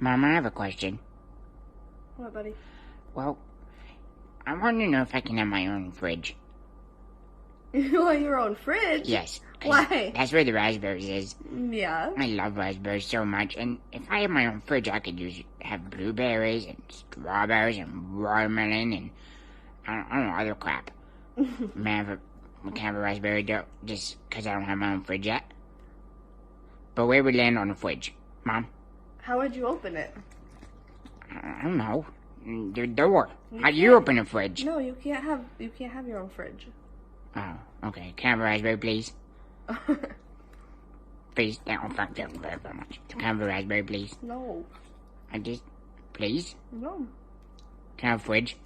Mom, I have a question. What, buddy? Well, I want to know if I can have my own fridge. You want your own fridge? Yes. Why? That's where the raspberries is. Yeah. I love raspberries so much, and if I had my own fridge, I could have blueberries and strawberries and watermelon and I don't know, other crap. Man, we can't have a raspberry just because I don't have my own fridge yet. But where would land on the fridge, Mom? How would you open it? I don't know. The door. How do you open a fridge? No, you can't have your own fridge. Oh, okay. Can I have a raspberry, please? Please. Oh, thank you very, very much. Can I have a raspberry, please? No. Please? No. Can I have a fridge?